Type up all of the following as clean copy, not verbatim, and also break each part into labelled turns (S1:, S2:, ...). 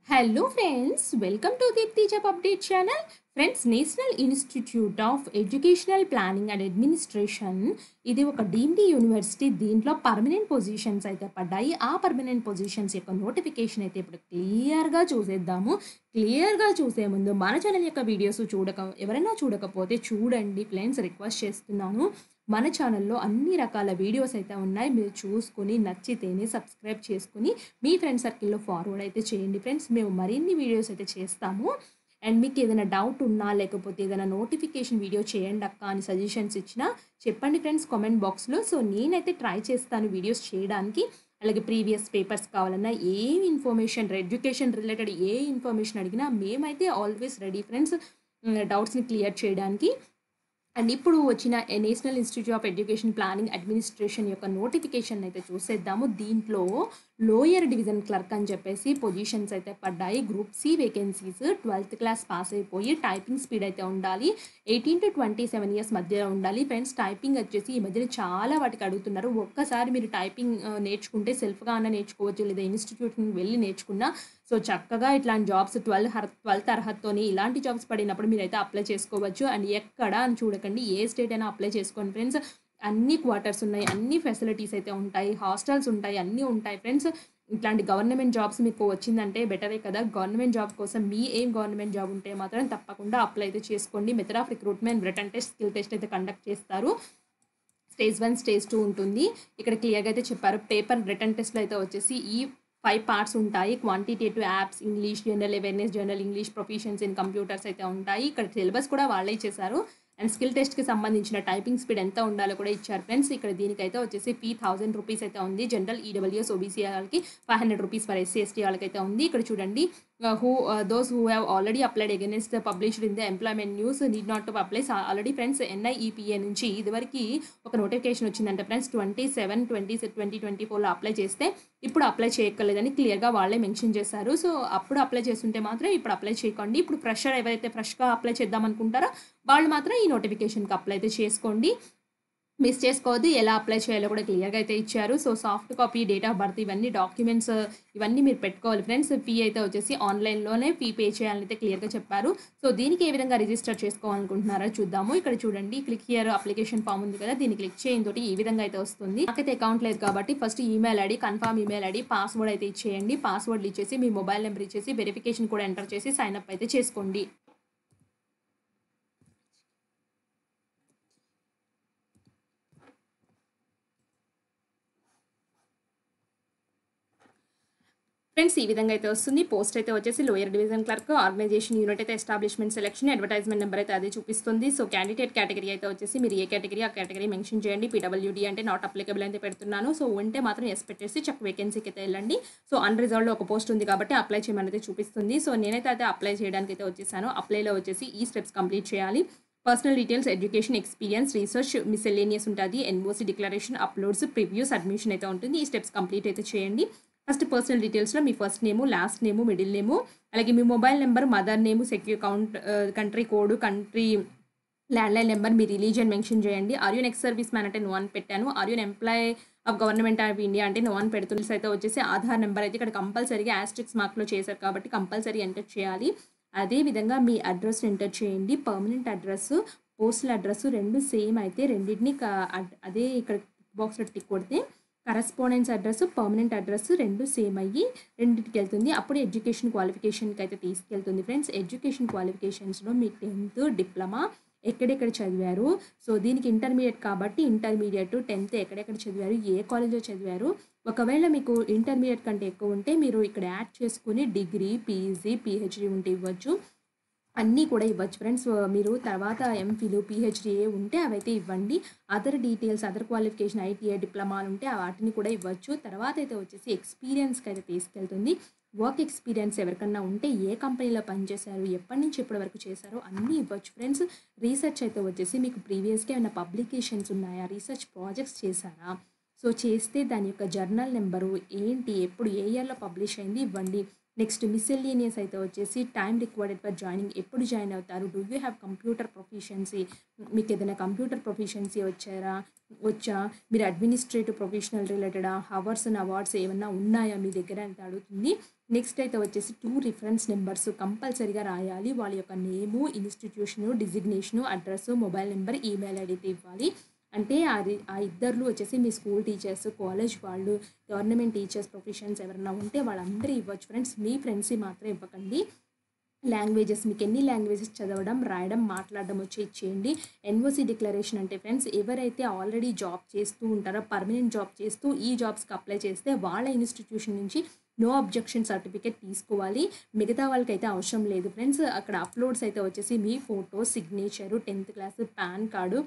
S1: Hello friends, welcome to Deepti Job Update channel. Friends, National Institute of Educational Planning and Administration ఇది ఒక deemed university. దీంట్లో permanent positions అయితే పడ్డాయి. ఆ permanent positions యొక్క notification అయితే ఇప్పుడు క్లియర్గా చూసేద్దాము. క్లియర్గా చూసే ముందు మన ఛానల్ యొక్క వీడియోస్ ఎవరైనా చూడకపోతే చూడండి ఫ్రెండ్స్, రిక్వెస్ట్ చేస్తున్నాను. మన ఛానల్లో అన్ని రకాల వీడియోస్ అయితే ఉన్నాయి. మీరు చూసుకొని నచ్చితేనే సబ్స్క్రైబ్ చేసుకుని మీ ఫ్రెండ్ సర్కిల్లో ఫార్వర్డ్ అయితే చేయండి ఫ్రెండ్స్. మేము మరిన్ని వీడియోస్ అయితే చేస్తాము. అండ్ మీకు ఏదైనా డౌట్ ఉన్నా లేకపోతే ఏదైనా నోటిఫికేషన్ వీడియో చేయండి అక్క అని సజెషన్స్ ఇచ్చినా చెప్పండి ఫ్రెండ్స్ కామెంట్ బాక్స్లో. సో నేనైతే ట్రై చేస్తాను వీడియోస్ చేయడానికి. అలాగే ప్రీవియస్ పేపర్స్ కావాలన్నా ఏ ఇన్ఫర్మేషన్ ఎడ్యుకేషన్ రిలేటెడ్ ఏ ఇన్ఫర్మేషన్ అడిగినా మేమైతే ఆల్వేస్ రెడీ ఫ్రెండ్స్ డౌట్స్ని క్లియర్ చేయడానికి. అండ్ ఇప్పుడు వచ్చిన national institute of education planning administration యొక్క నోటిఫికేషన్ అయితే చూసేద్దాము. దీంట్లో లోయర్ డివిజన్ క్లర్క్ అని చెప్పేసి పొజిషన్స్ అయితే పడ్డాయి. Group C vacancies 12th class pass అయిపోయి టైపింగ్ స్పీడ్ అయితే ఉండాలి. 18 to 27 ఇయర్స్ మధ్యలో ఉండాలి ఫ్రెండ్స్. టైపింగ్ వచ్చేసి ఈ మధ్యన చాలా వాటికి అడుగుతున్నారు. ఒక్కసారి మీరు టైపింగ్ నేర్చుకుంటే సెల్ఫ్గా అన్న నేర్చుకోవచ్చు, లేదా ఇన్స్టిట్యూట్కి వెళ్ళి నేర్చుకున్నా. సో చక్కగా ఇట్లాంటి జాబ్స్ 12th అర్హతతోని ఇలాంటి జాబ్స్ పడినప్పుడు మీరైతే అప్లై చేసుకోవచ్చు. అండ్ ఎక్కడ అని చూడకండి, ఏ స్టేట్ అయినా అప్లై చేసుకోండి ఫ్రెండ్స్. అన్ని క్వార్టర్స్ ఉన్నాయి, అన్ని ఫెసిలిటీస్ అయితే ఉంటాయి, హాస్టల్స్ ఉంటాయి, అన్నీ ఉంటాయి ఫ్రెండ్స్. ఇట్లాంటి గవర్నమెంట్ జాబ్స్ మీకు వచ్చిందంటే బెటరే కదా. గవర్నమెంట్ జాబ్ కోసం మీ గవర్నమెంట్ జాబ్ ఉంటే మాత్రం తప్పకుండా అప్లై అయితే చేసుకోండి. Method of recruitment written test, skill test అయితే కండక్ట్ చేస్తారు. స్టేజ్ 1 స్టేజ్ 2 ఉంటుంది. ఇక్కడ క్లియర్గా అయితే చెప్పారు. పేపర్ రిటన్ టెస్ట్లో అయితే వచ్చేసి ఈ 5 పార్ట్స్ ఉంటాయి. Quantitative apps, English, general awareness, general English, proficiency in computers అయితే ఉంటాయి. ఇక్కడ సిలబస్ కూడా వాళ్ళే ఇచ్చేసారు. అండ్ స్కిల్ టెస్ట్కి సంబంధించిన టైపింగ్ స్పీడ్ ఎంత ఉండాలో కూడా ఇచ్చారు ఫ్రెండ్స్. ఇక్కడ దీనికైతే వచ్చేసి ఫీ 1000 రూపీస్ అయితే ఉంది. జనరల్, ఈడబ్ల్యూఎస్, ఓబీసీ వాళ్ళకి 500 రూపీస్ ఫర్ ఎస్సీ ఎస్టీ వాళ్ళకైతే ఉంది. ఇక్కడ చూడండి, those who have already applied against the published in the employment news need not to apply. Already friends NIEPA నుంచి ఇదివరకు ఒక నోటిఫికేషన్ వచ్చిందంటే ఫ్రెండ్స్ 27/20/2024లో అప్లై చేస్తే ఇప్పుడు అప్లై చేయక్కర్లేదని క్లియర్గా వాళ్ళే మెన్షన్ చేశారు. సో అప్పుడు అప్లై చేస్తుంటే మాత్రం ఇప్పుడు అప్లై చేయకండి. ఇప్పుడు ఫ్రెషర్ ఎవరైతే ఫ్రెష్గా అప్లై చేద్దాం అనుకుంటారో వాళ్ళు మాత్రం ఈ నోటిఫికేషన్కి అప్లై అయితే చేసుకోండి. మిస్ చేసుకోవద్దు. ఎలా అప్లై చేయాలో కూడా క్లియర్గా అయితే ఇచ్చారు. So soft copy, date of birth, ఇవన్నీ డాక్యుమెంట్స్ ఇవన్నీ మీరు పెట్టుకోవాలి ఫ్రెండ్స్. ఫీ అయితే వచ్చేసి ఆన్లైన్లోనే ఫీ పే చేయాలని అయితే క్లియర్గా చెప్పారు. సో దీనికి ఏ విధంగా రిజిస్టర్ చేసుకోవాలనుకుంటున్నారో చూద్దాము. ఇక్కడ చూడండి, క్లిక్ హియర్ అప్లికేషన్ ఫామ్ ఉంది కదా, దీన్ని క్లిక్ చేయడం తోటి ఈ విధంగా అయితే వస్తుంది. నాకైతే అకౌంట్ లేదు కాబట్టి first email ID, confirm email ID, password అయితే ఇచ్చేయండి. పాస్వర్డ్లు ఇచ్చేసి మీ మొబైల్ నెంబర్ ఇచ్చేసి వెరిఫికేషన్ కూడా ఎంటర్ చేసి సైన్ అప్ అయితే చేసుకోండి. ఫ్రెండ్స్ ఈ విధంగా అయితే వస్తుంది. పోస్ట్ అయితే వచ్చేసి lower division clerk, organisation unit అయితే ఎస్టాబ్లిష్మెంట్ సెలక్షన్, అడ్వర్టైజ్మెంట్ నెంబర్ అయితే అదే చూపిస్తుంది. సో క్యాండిడేట్ కేటగిరీ అయితే వచ్చేసి మీరు ఏ కేటగిరీ ఆ కేటగిరీ మెన్షన్ చేయండి. PWD అంటే నాట్ అప్లికబుల్ అయితే పెడుతున్నాను. సో ఉంటే మాత్రం ఎస్ పెట్టేసి చెక్ వేకెన్సీకి అయితే వెళ్ళండి. సో అన్రిజర్వ్డ్లో ఒక పోస్ట్ ఉంది కాబట్టి అప్లై చేయమని అయితే చూపిస్తుంది. సో నేనైతే అప్లై చేయడానికి అయితే వచ్చేసాను. అప్లైలో వచ్చేసి ఈ స్టెప్స్ కంప్లీట్ చేయాలి. Personal details, education, experience, research, miscellaneous ఉంటుంది, NOC declaration, uploads, previews, admission అయితే ఉంటుంది. ఈ స్టెప్స్ కంప్లీట్ అయితే చేయండి. ఫస్ట్ పర్సనల్ డీటెయిల్స్లో మీ first name, last name, middle name, అలాగే మీ mobile number, mother name, secure country code, country landline number, మీ రిలీజియన్ మెన్షన్ చేయండి. Are you ex serviceman అంటే నో అని పెట్టాను. Are you employee of government of India అంటే no అని పెడుతుంది. అయితే వచ్చేసి ఆధార్ నెంబర్ అయితే ఇక్కడ కంపల్సరీగా ఆస్ట్రిక్స్ మార్క్లో చేశారు కాబట్టి కంపల్సరీ ఎంటర్ చేయాలి. అదేవిధంగా మీ అడ్రస్ ఎంటర్ చేయండి. పర్మనెంట్ అడ్రస్, పోస్టల్ అడ్రస్ రెండు సేమ్ అయితే రెండింటిని అదే ఇక్కడ బాక్స్లో టిక్ కొడితే కరస్పాండెన్స్ అడ్రస్, పర్మనెంట్ అడ్రస్ రెండు సేమ్ అయ్యి రెండింటికి వెళ్తుంది. అప్పుడు ఎడ్యుకేషన్ క్వాలిఫికేషన్కి అయితే తీసుకెళ్తుంది ఫ్రెండ్స్. ఎడ్యుకేషన్ క్వాలిఫికేషన్స్లో మీ 10th, డిప్లొమా ఎక్కడెక్కడ చదివారు. సో దీనికి ఇంటర్మీడియట్ కాబట్టి ఇంటర్మీడియట్, 10th ఎక్కడెక్కడ చదివారు, ఏ కాలేజ్లో చదివారు. ఒకవేళ మీకు ఇంటర్మీడియట్ కంటే ఎక్కువ ఉంటే మీరు ఇక్కడ యాడ్ చేసుకుని డిగ్రీ, PG, PhD ఉంటే ఇవ్వచ్చు. అన్నీ కూడా ఇవ్వచ్చు ఫ్రెండ్స్. మీరు తర్వాత MPhil, PhD ఉంటే అవైతే ఇవ్వండి. Other details, other qualification, ITI, డిప్లొమాలు ఉంటే వాటిని కూడా ఇవ్వచ్చు. తర్వాత అయితే వచ్చేసి ఎక్స్పీరియన్స్కి అయితే తీసుకెళ్తుంది. వర్క్ ఎక్స్పీరియన్స్ ఎవరికన్నా ఉంటే ఏ కంపెనీలో పనిచేశారు, ఎప్పటి నుంచి ఎప్పటి వరకు చేశారో అన్నీ ఇవ్వచ్చు ఫ్రెండ్స్. రీసెర్చ్ అయితే వచ్చేసి మీకు ప్రీవియస్గా ఏమైనా పబ్లికేషన్స్ ఉన్నాయా, రీసెర్చ్ ప్రాజెక్ట్స్ చేశారా, సో చేస్తే దాని యొక్క జర్నల్ నెంబరు ఏంటి, ఎప్పుడు ఏ ఇయర్లో పబ్లిష్ అయింది ఇవ్వండి. నెక్స్ట్ మిసెలేనియస్ అయితే వచ్చేసి టైం రిక్వైర్డ్ ఫర్ జాయినింగ్, ఎప్పుడు జాయిన్ అవుతారు, do you have computer proficiency, మీకు ఏదైనా కంప్యూటర్ ప్రొఫిషియన్సీ వచ్చా, మీరు administrative professional related hours and awards ఏమన్నా ఉన్నాయా మీ దగ్గర అని అడుగుతుంది. నెక్స్ట్ అయితే వచ్చేసి 2 రిఫరెన్స్ నెంబర్స్ కంపల్సరీగా రాయాలి. వాళ్ళ యొక్క name, institution, designation, address, mobile number, email ID అయితే ఇవ్వాలి. అంటే ఆ ఇద్దర్లు వచ్చేసి మీ స్కూల్ టీచర్స్, కాలేజ్ వాళ్ళు, గవర్నమెంట్ టీచర్స్, ప్రొఫెషన్స్ ఎవరైనా ఉంటే వాళ్ళందరూ ఇవ్వచ్చు ఫ్రెండ్స్. మీ ఫ్రెండ్స్‌వి మాత్రం ఇవ్వకండి. లాంగ్వేజెస్ మీకు ఎన్ని లాంగ్వేజెస్ చదవడం, రాయడం, మాట్లాడడం వచ్చో ఇచ్చేయండి. ఎన్ఓసి డిక్లరేషన్ అంటే ఫ్రెండ్స్ ఎవరైతే ఆల్రెడీ జాబ్ చేస్తూ ఉంటారో, పర్మనెంట్ జాబ్ చేస్తూ ఈ జాబ్స్‌కి అప్లై చేస్తే వాళ్ళ ఇన్‌స్టిట్యూషన్ నుంచి నో అబ్జెక్షన్ సర్టిఫికేట్ తీసుకోవాలి. మిగతా వాళ్ళకైతే అవసరం లేదు ఫ్రెండ్స్. అక్కడ అప్‌లోడ్స్ అయితే వచ్చేసి మీ ఫోటో, సిగ్నేచరు, 10థ్ class, pan card,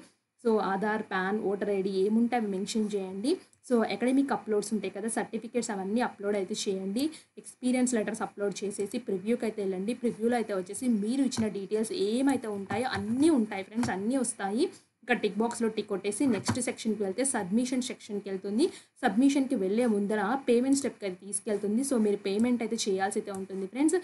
S1: so Aadhaar, pan, voter ID ఏముంటే అవి మెన్షన్ చేయండి. సో అకాడమిక్ అప్‌లోడ్స్ ఉంటాయి కదా! సర్టిఫికేట్స్ అవన్నీ అప్‌లోడ్ అయితే చేయండి. ఎక్స్‌పీరియన్స్ లెటర్స్ అప్‌లోడ్ చేసేసి ప్రివ్యూకి అయితే వెళ్ళండి. ప్రివ్యూలో అయితే వచ్చేసి మీరు ఇచ్చిన డీటెయిల్స్ ఏమైతే ఉంటాయో అన్నీ ఉంటాయి ఫ్రెండ్స్. అన్నీ వస్తాయి. ఇక్కడ టిక్ బాక్స్‌లో టిక్ కొట్టేసి నెక్స్ట్ సెక్షన్‌కి వెళ్తే సబ్మిషన్ సెక్షన్‌కి వెళ్తుంది. సబ్మిషన్‌కి వెళ్ళే ముందర పేమెంట్ స్టెప్‌కి అయితే తీసుకెళ్తుంది. సో మీరు పేమెంట్ అయితే చేయాల్సి అయితే ఉంటుంది ఫ్రెండ్స్.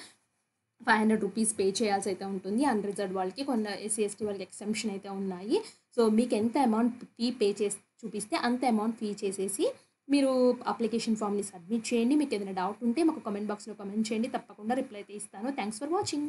S1: ₹500 పే చేయాల్సి అయితే ఉంటుంది. అన్‌రిజర్వ్డ్ వాళ్ళకి, కొన్ని ఎస్సీ, ఎస్టీ వాళ్ళకి ఎక్సెంప్షన్ అయితే ఉన్నాయి. సో మీకు ఎంత అమౌంట్ ఫీ పే చేసి చూపిస్తే అంత అమౌంట్ ఫీ చేసేసి మీరు అప్లికేషన్ ఫామ్‌ని సబ్మిట్ చేయండి. మీకు ఏదైనా డౌట్ ఉంటే మాకు కామెంట్ బాక్స్‌లో కామెంట్ చేయండి. తప్పకుండా రిప్లై అయితే ఇస్తాను. Thanks for watching.